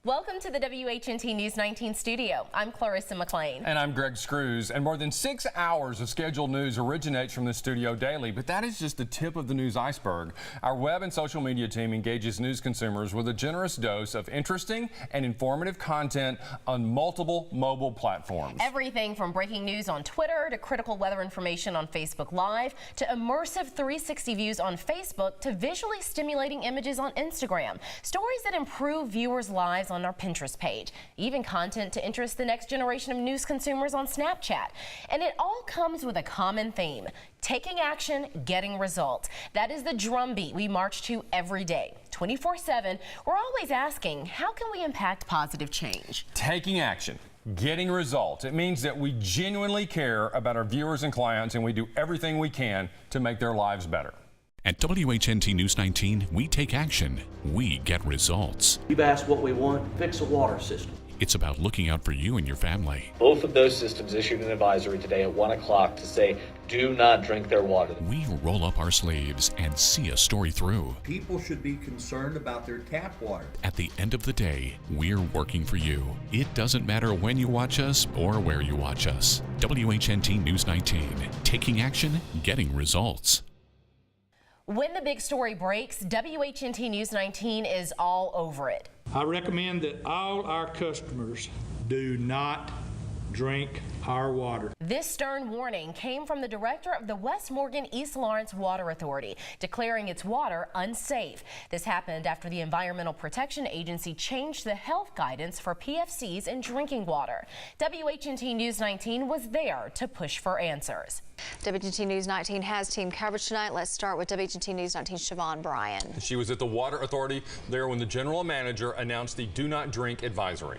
Welcome to the WHNT News 19 studio. I'm Clarissa McLean. And I'm Greg Screws. And more than 6 hours of scheduled news originates from the studio daily, but that is just the tip of the news iceberg. Our web and social media team engages news consumers with a generous dose of interesting and informative content on multiple mobile platforms. Everything from breaking news on Twitter to critical weather information on Facebook Live to immersive 360 views on Facebook to visually stimulating images on Instagram. Stories that improve viewers' lives on our Pinterest page, even content to interest the next generation of news consumers on Snapchat. And it all comes with a common theme: taking action, getting results. That is the drumbeat we march to every day. 24/7, we're always asking, how can we impact positive change? Taking action, getting results. It means that we genuinely care about our viewers and clients, and we do everything we can to make their lives better. At WHNT News 19, we take action, we get results. You've asked what we want: fix a water system. It's about looking out for you and your family. Both of those systems issued an advisory today at 1 o'clock to say, do not drink their water. We roll up our sleeves and see a story through. People should be concerned about their tap water. At the end of the day, we're working for you. It doesn't matter when you watch us or where you watch us. WHNT News 19, taking action, getting results. When the big story breaks, WHNT News 19 is all over it. I recommend that all our customers do not drink our water. This stern warning came from the director of the West Morgan East Lawrence Water Authority, declaring its water unsafe. This happened after the Environmental Protection Agency changed the health guidance for PFCs in drinking water. WHNT News 19 was there to push for answers. WHNT News 19 has team coverage tonight. Let's start with WHNT News 19's Siobhan Bryan. She was at the Water Authority there when the general manager announced the do not drink advisory.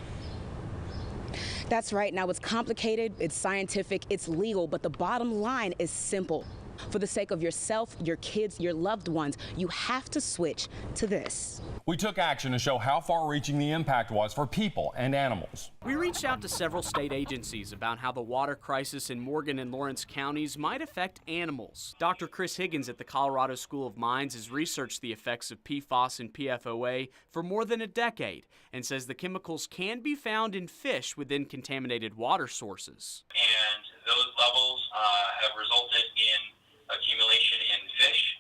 That's right. Now, it's complicated, it's scientific, it's legal, but the bottom line is simple. For the sake of yourself, your kids, your loved ones, you have to switch to this. We took action to show how far-reaching the impact was for people and animals. We reached out to several state agencies about how the water crisis in Morgan and Lawrence counties might affect animals. Dr. Chris Higgins at the Colorado School of Mines has researched the effects of PFAS and PFOA for more than a decade and says the chemicals can be found in fish within contaminated water sources. And those levels have resulted in accumulation in fish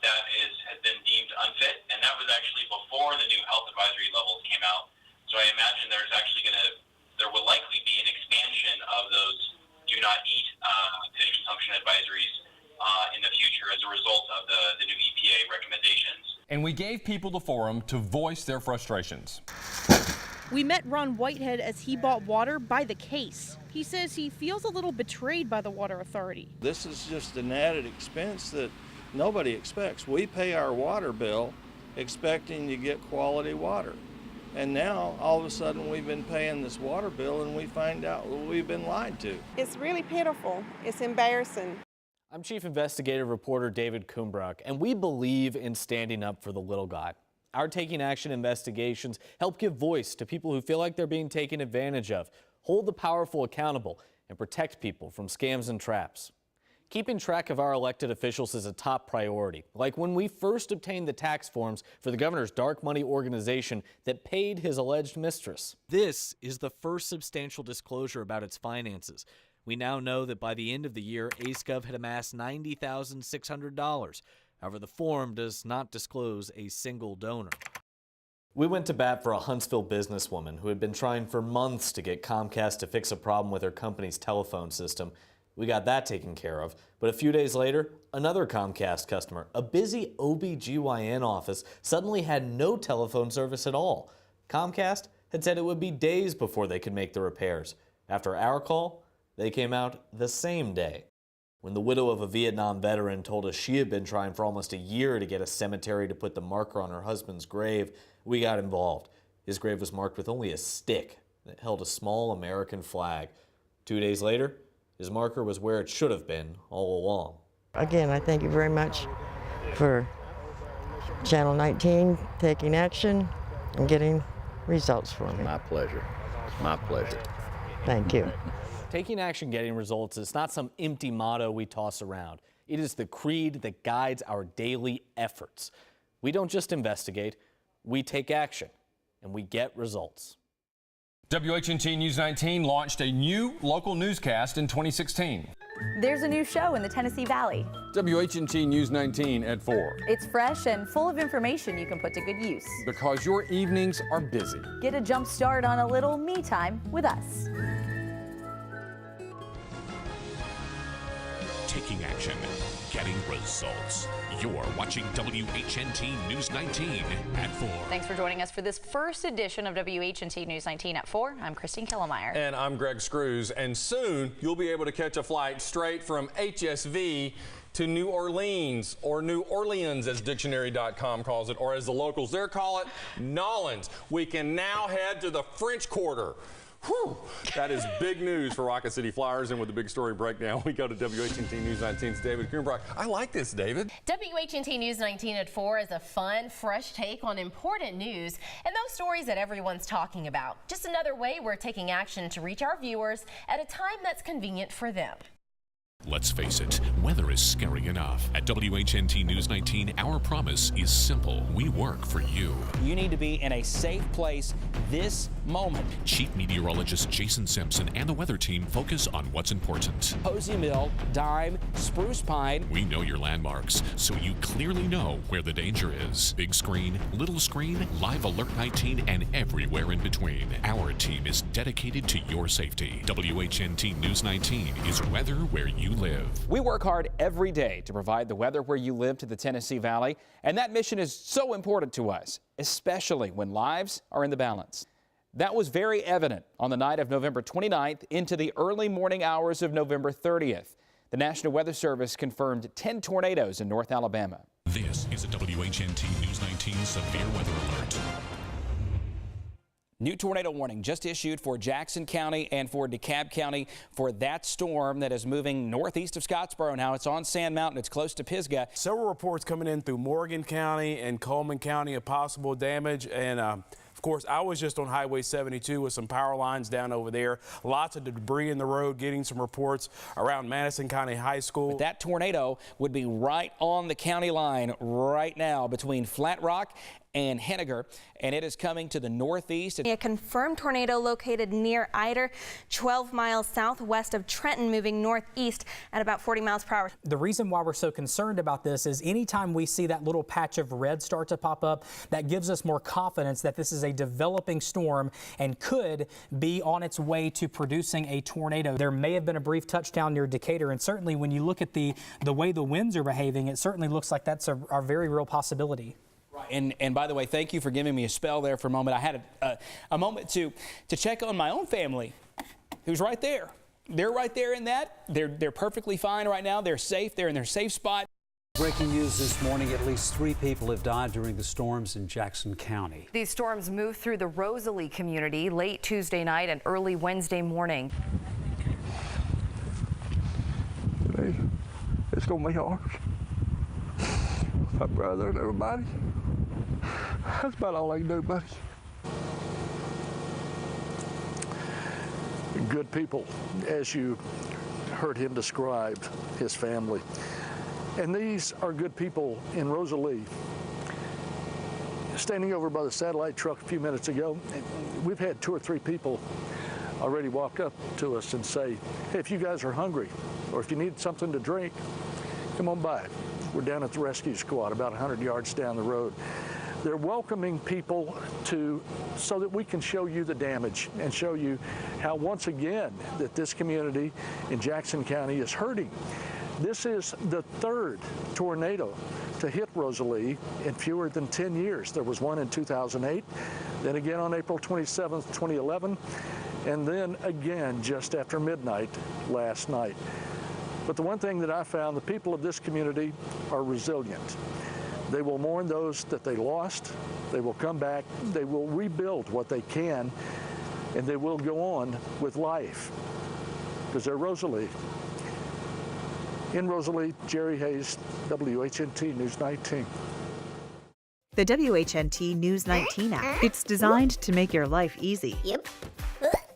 that has been deemed unfit, and that was actually before the new health advisory levels came out. So I imagine there will likely be an expansion of those do not eat fish consumption advisories in the future as a result of the new EPA recommendations. And we gave people the forum to voice their frustrations. We met Ron Whitehead as he bought water by the case. He says he feels a little betrayed by the Water Authority. This is just an added expense that nobody expects. We pay our water bill expecting to get quality water. And now, all of a sudden, we've been paying this water bill and we find out we've been lied to. It's really pitiful. It's embarrassing. I'm Chief Investigative Reporter David Kumbrock, and we believe in standing up for the little guy. Our Taking Action investigations help give voice to people who feel like they're being taken advantage of, hold the powerful accountable, and protect people from scams and traps. Keeping track of our elected officials is a top priority, like when we first obtained the tax forms for the governor's dark money organization that paid his alleged mistress. This is the first substantial disclosure about its finances. We now know that by the end of the year, AceGov had amassed $90,600. However, the form does not disclose a single donor. We went to bat for a Huntsville businesswoman who had been trying for months to get Comcast to fix a problem with her company's telephone system. We got that taken care of, but a few days later, another Comcast customer, a busy OB/GYN office, suddenly had no telephone service at all. Comcast had said it would be days before they could make the repairs. After our call, they came out the same day. When the widow of a Vietnam veteran told us she had been trying for almost a year to get a cemetery to put the marker on her husband's grave, we got involved. His grave was marked with only a stick that held a small American flag. 2 days later, his marker was where it should have been all along. Again, I thank you very much for Channel 19 taking action and getting results for me. My pleasure. My pleasure. Thank you. Taking action, getting results is not some empty motto we toss around. It is the creed that guides our daily efforts. We don't just investigate, we take action. and we get results. WHNT News 19 launched a new local newscast in 2016. There's a new show in the Tennessee Valley. WHNT News 19 at 4. It's fresh and full of information you can put to good use. Because your evenings are busy. Get a jump start on a little me time with us. Taking action, getting results. You're watching WHNT News 19 at 4. Thanks for joining us for this first edition of WHNT News 19 at 4. I'm Christine Kellemeyer. And I'm Greg Screws. And soon you'll be able to catch a flight straight from HSV to New Orleans, or New Orleans as dictionary.com calls it, or as the locals there call it, Nolans. We can now head to the French Quarter. Whew. That is big news for Rocket City Flyers, and with the big story breakdown, we go to WHNT News 19's David Kuhnbrock. I like this, David. WHNT News 19 at 4 is a fun, fresh take on important news and those stories that everyone's talking about. Just another way we're taking action to reach our viewers at a time that's convenient for them. Let's face it, weather is scary enough. At WHNT News 19, our promise is simple. We work for you. You need to be in a safe place this moment. Chief Meteorologist Jason Simpson and the weather team focus on what's important. Posey Mill, Dime, Spruce Pine. We know your landmarks, so you clearly know where the danger is. Big screen, little screen, Live Alert 19, and everywhere in between. Our team is dedicated to your safety. WHNT News 19 is weather where you live. We work hard every day to provide the weather where you live to the Tennessee Valley, and that mission is so important to us, especially when lives are in the balance. That was very evident on the night of November 29th into the early morning hours of November 30th. The National Weather Service confirmed 10 tornadoes in North Alabama. This is a WHNT News 19 severe weather alert. New tornado warning just issued for Jackson County and for DeKalb County for that storm that is moving northeast of Scottsboro. Now it's on Sand Mountain. It's close to Pisgah. Several reports coming in through Morgan County and Coleman County of possible damage. And of course, I was just on Highway 72 with some power lines down over there. Lots of debris in the road, getting some reports around Madison County High School. But that tornado would be right on the county line right now between Flat Rock and Henniger, and it is coming to the northeast. A confirmed tornado located near Eider, 12 miles southwest of Trenton, moving northeast at about 40 miles per hour. The reason why we're so concerned about this is anytime we see that little patch of red start to pop up, that gives us more confidence that this is a developing storm and could be on its way to producing a tornado. There may have been a brief touchdown near Decatur, and certainly when you look at the way the winds are behaving, it certainly looks like that's a very real possibility. And by the way, thank you for giving me a spell there for a moment. I had a moment to check on my own family, who's right there. They're right there in that. They're perfectly fine right now. They're safe. They're in their safe spot. Breaking news this morning, at least 3 people have died during the storms in Jackson County. These storms moved through the Rosalie community late Tuesday night and early Wednesday morning. It's going to be hard. My brother and everybody. That's about all I can do, buddy. Good people, as you heard him describe his family. And these are good people in Rosalie. Standing over by the satellite truck a few minutes ago, we've had 2 or 3 people already walk up to us and say, hey, if you guys are hungry or if you need something to drink, come on by. We're down at the rescue squad about 100 yards down the road. They're welcoming people so that we can show you the damage and show you how, once again, that this community in Jackson County is hurting. This is the 3rd tornado to hit Rosalie in fewer than 10 years. There was one in 2008, then again on April 27th, 2011, and then again just after midnight last night. But the one thing that I found, the people of this community are resilient. They will mourn those that they lost. They will come back. They will rebuild what they can, and they will go on with life because they're Rosalie. In Rosalie, Jerry Hayes, WHNT News 19. The WHNT News 19 app. It's designed to make your life easy. Yep.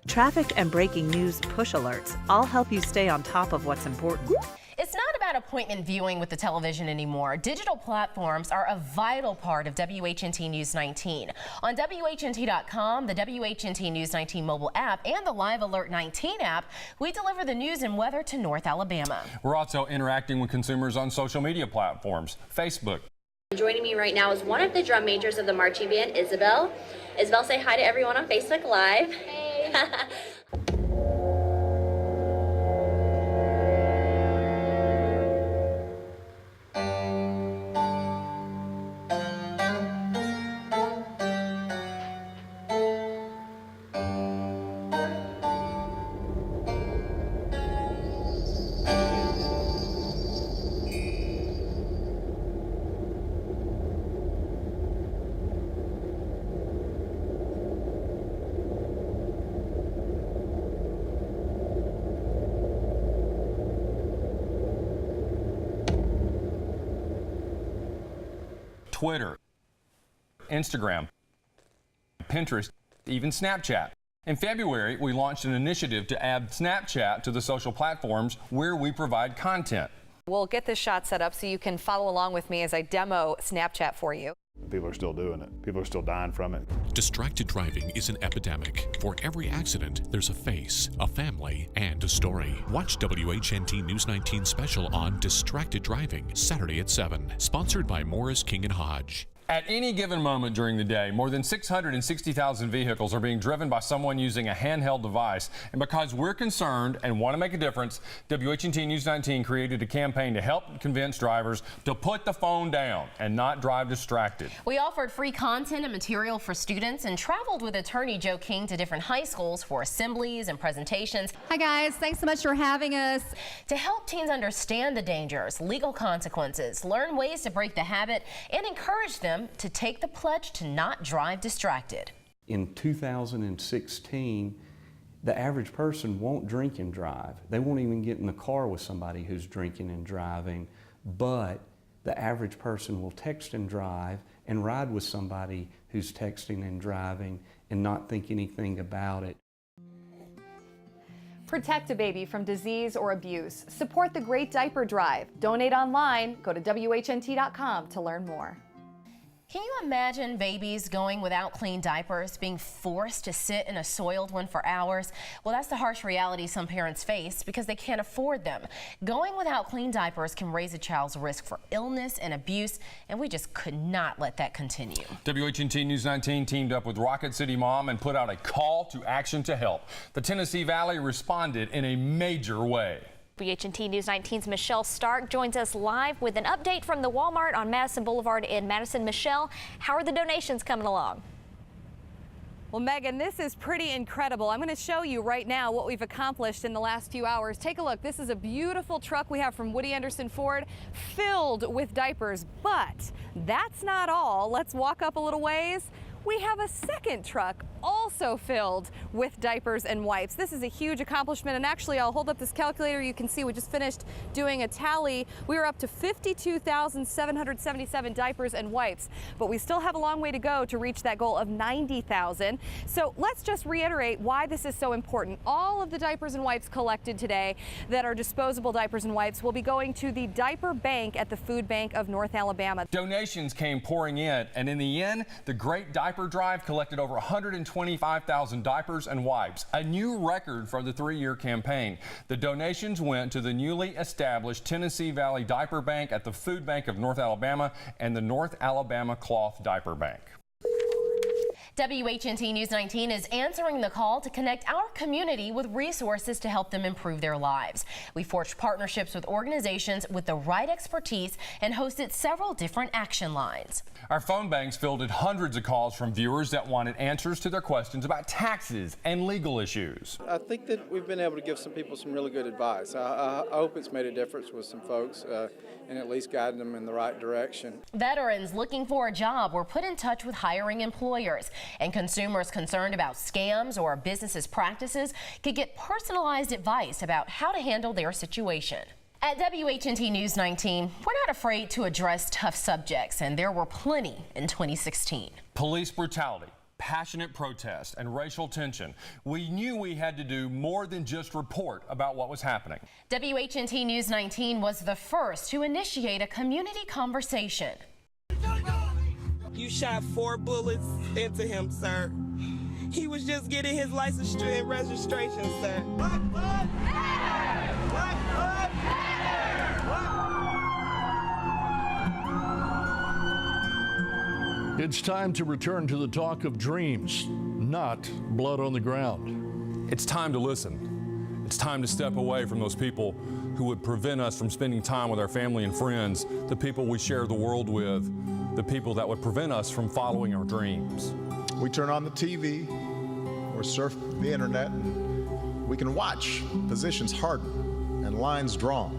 Traffic and breaking news push alerts all help you stay on top of what's important. It's not about not appointment viewing with the television anymore. Digital platforms are a vital part of WHNT News 19. On WHNT.com, the WHNT News 19 mobile app, and the Live Alert 19 app, we deliver the news and weather to North Alabama. We're also interacting with consumers on social media platforms, Facebook. Joining me right now is one of the drum majors of the marching band, Isabel. Isabel, say hi to everyone on Facebook Live. Hey. Twitter, Instagram, Pinterest, even Snapchat. In February, we launched an initiative to add Snapchat to the social platforms where we provide content. We'll get this shot set up so you can follow along with me as I demo Snapchat for you. People are still doing it. People are still dying from it. Distracted driving is an epidemic. For every accident, there's a face, a family, and a story. Watch WHNT News 19 special on Distracted Driving, Saturday at 7. Sponsored by Morris, King & Hodge. At any given moment during the day, more than 660,000 vehicles are being driven by someone using a handheld device. And because we're concerned and want to make a difference, WHNT News 19 created a campaign to help convince drivers to put the phone down and not drive distracted. We offered free content and material for students and traveled with attorney Joe King to different high schools for assemblies and presentations. Hi guys, thanks so much for having us. To help teens understand the dangers, legal consequences, learn ways to break the habit, and encourage them to take the pledge to not drive distracted. In 2016, the average person won't drink and drive. They won't even get in the car with somebody who's drinking and driving, but the average person will text and drive and ride with somebody who's texting and driving and not think anything about it. Protect a baby from disease or abuse. Support the Great Diaper Drive. Donate online. Go to WHNT.com to learn more. Can you imagine babies going without clean diapers, being forced to sit in a soiled one for hours? Well, that's the harsh reality some parents face because they can't afford them. Going without clean diapers can raise a child's risk for illness and abuse, and we just could not let that continue. WHNT News 19 teamed up with Rocket City Mom and put out a call to action to help. The Tennessee Valley responded in a major way. WHNT News 19's Michelle Stark joins us live with an update from the Walmart on Madison Boulevard in Madison. Michelle, how are the donations coming along? Well, Megan, this is pretty incredible. I'm going to show you right now what we've accomplished in the last few hours. Take a look. This is a beautiful truck we have from Woody Anderson Ford filled with diapers. But that's not all. Let's walk up a little ways. We have a second truck also filled with diapers and wipes. This is a huge accomplishment, and actually I'll hold up this calculator. You can see we just finished doing a tally. We were up to 52,777 diapers and wipes, but we still have a long way to go to reach that goal of 90,000. So let's just reiterate why this is so important. All of the diapers and wipes collected today that are disposable diapers and wipes will be going to the diaper bank at the Food Bank of North Alabama. Donations came pouring in, and in the end, the Great Diaper Drive collected over 125,000 diapers and wipes, a new record for the 3-year campaign. The donations went to the newly established Tennessee Valley Diaper Bank at the Food Bank of North Alabama and the North Alabama Cloth Diaper Bank. WHNT News 19 is answering the call to connect our community with resources to help them improve their lives. We forged partnerships with organizations with the right expertise and hosted several different action lines. Our phone banks fielded hundreds of calls from viewers that wanted answers to their questions about taxes and legal issues. I think that we've been able to give some people some really good advice. I hope it's made a difference with some folks and at least guiding them in the right direction. Veterans looking for a job were put in touch with hiring employers, and consumers concerned about scams or businesses' practices could get personalized advice about how to handle their situation. At WHNT News 19, we're not afraid to address tough subjects, and there were plenty in 2016. Police brutality, passionate protest, and racial tension, we knew we had to do more than just report about what was happening. WHNT News 19 was the first to initiate a community conversation. You shot 4 bullets into him, sir. He was just getting his license and registration, sir. It's time to return to the talk of dreams, not blood on the ground. It's time to listen. It's time to step away from those people who would prevent us from spending time with our family and friends, the people we share the world with, the people that would prevent us from following our dreams. We turn on the TV or surf the internet and we can watch positions harden and lines drawn,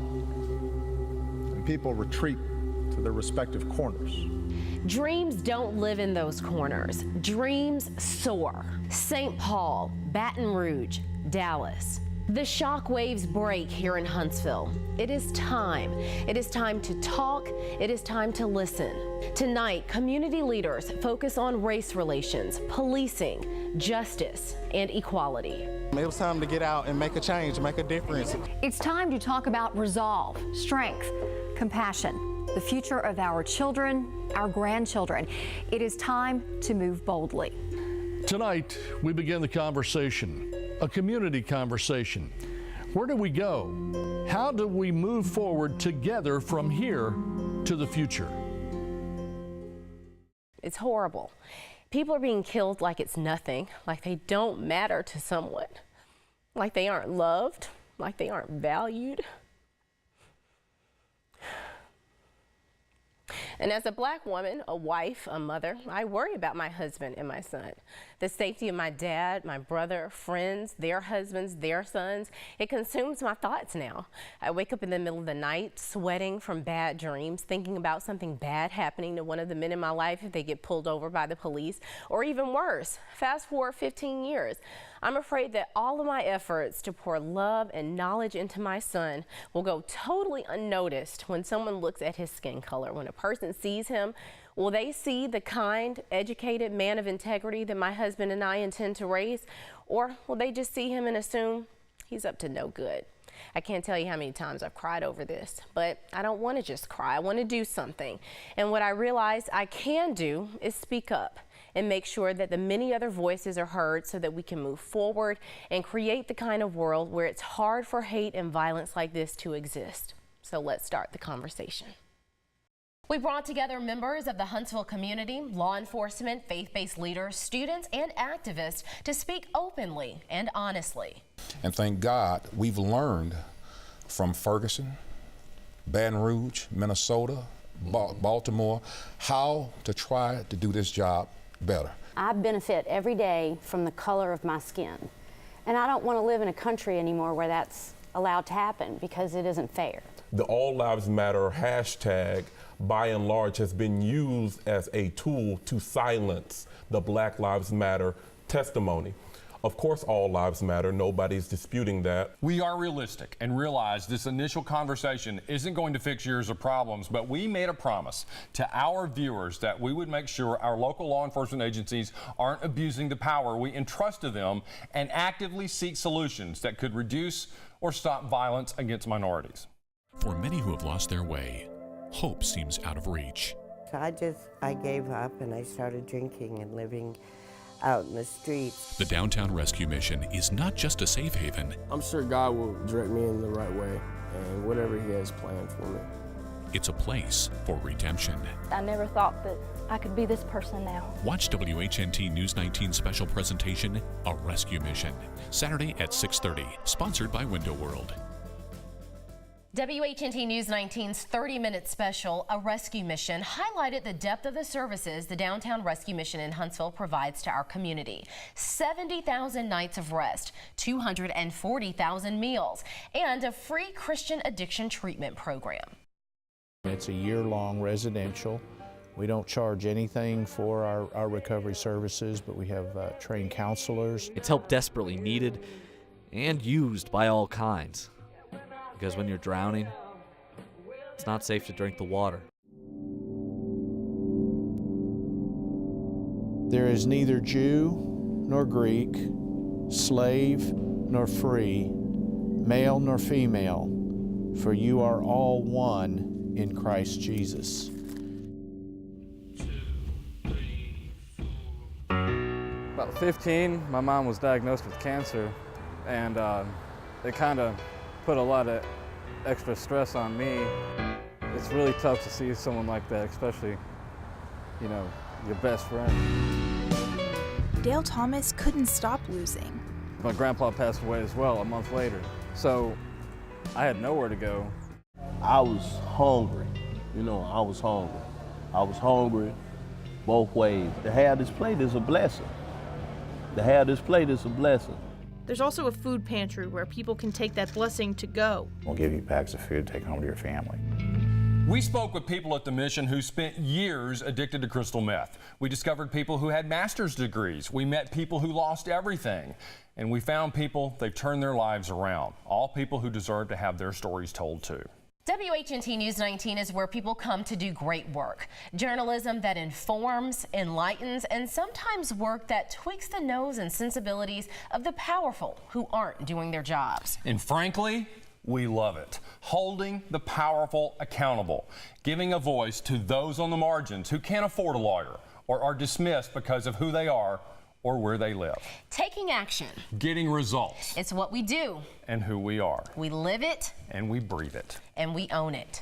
and people retreat to their respective corners. Dreams don't live in those corners. Dreams soar. St. Paul, Baton Rouge, Dallas. The shock waves break here in Huntsville. It is time. It is time to talk. It is time to listen. Tonight, community leaders focus on race relations, policing, justice, and equality. It was time to get out and make a change, make a difference. It's time to talk about resolve, strength, compassion, the future of our children, our grandchildren. It is time to move boldly. Tonight, we begin the conversation, a community conversation. Where do we go? How do we move forward together from here to the future? It's horrible. People are being killed like it's nothing, like they don't matter to someone, like they aren't loved, like they aren't valued. And as a black woman, a wife, a mother, I worry about my husband and my son. The safety of my dad, my brother, friends, their husbands, their sons, it consumes my thoughts now. I wake up in the middle of the night sweating from bad dreams, thinking about something bad happening to one of the men in my life if they get pulled over by the police, or even worse, fast forward 15 years. I'm afraid that all of my efforts to pour love and knowledge into my son will go totally unnoticed when someone looks at his skin color. When a person sees him, will they see the kind, educated man of integrity that my husband and I intend to raise? Or will they just see him and assume he's up to no good? I can't tell you how many times I've cried over this, but I don't want to just cry. I want to do something. And what I realize I can do is speak up and make sure that the many other voices are heard so that we can move forward and create the kind of world where it's hard for hate and violence like this to exist. So let's start the conversation. We brought together members of the Huntsville community, law enforcement, faith-based leaders, students, and activists to speak openly and honestly. And thank God we've learned from Ferguson, Baton Rouge, Minnesota, Baltimore, how to try to do this job better. I benefit every day from the color of my skin. And I don't want to live in a country anymore where that's allowed to happen because it isn't fair. The All Lives Matter hashtag, by and large, has been used as a tool to silence the Black Lives Matter testimony. Of course, all lives matter. Nobody's disputing that. We are realistic and realize this initial conversation isn't going to fix years of problems, but we made a promise to our viewers that we would make sure our local law enforcement agencies aren't abusing the power we entrust to them and actively seek solutions that could reduce or stop violence against minorities. For many who have lost their way, hope seems out of reach. I gave up and I started drinking and living out in the streets. The Downtown Rescue Mission is not just a safe haven. I'm sure God will direct me in the right way and whatever He has planned for me. It's a place for redemption. I never thought that I could be this person now. Watch WHNT News 19 special presentation, A Rescue Mission, Saturday at 6:30, sponsored by Window World. WHNT News 19's 30-minute special, A Rescue Mission, highlighted the depth of the services the Downtown Rescue Mission in Huntsville provides to our community. 70,000 nights of rest, 240,000 meals, and a free Christian addiction treatment program. It's a year-long residential. We don't charge anything for our recovery services, but we have trained counselors. It's help desperately needed and used by all kinds. Because when you're drowning, it's not safe to drink the water. There is neither Jew nor Greek, slave nor free, male nor female, for you are all one in Christ Jesus. About 15, my mom was diagnosed with cancer, and it kind of put a lot of extra stress on me. It's really tough to see someone like that, especially, you know, your best friend. Dale Thomas couldn't stop losing. My grandpa passed away as well a month later, so I had nowhere to go. I was hungry, you know, I was hungry. I was hungry both ways. To have this plate is a blessing. To have this plate is a blessing. There's also a food pantry where people can take that blessing to go. We'll give you bags of food to take home to your family. We spoke with people at the mission who spent years addicted to crystal meth. We discovered people who had master's degrees. We met people who lost everything. And we found people, they've turned their lives around. All people who deserve to have their stories told too. WHNT News 19 is where people come to do great work. Journalism that informs, enlightens, and sometimes work that tweaks the nose and sensibilities of the powerful who aren't doing their jobs. And frankly, we love it. Holding the powerful accountable, giving a voice to those on the margins who can't afford a lawyer or are dismissed because of who they are or where they live. Taking action. Getting results. It's what we do. And who we are. We live it. And we breathe it. And we own it.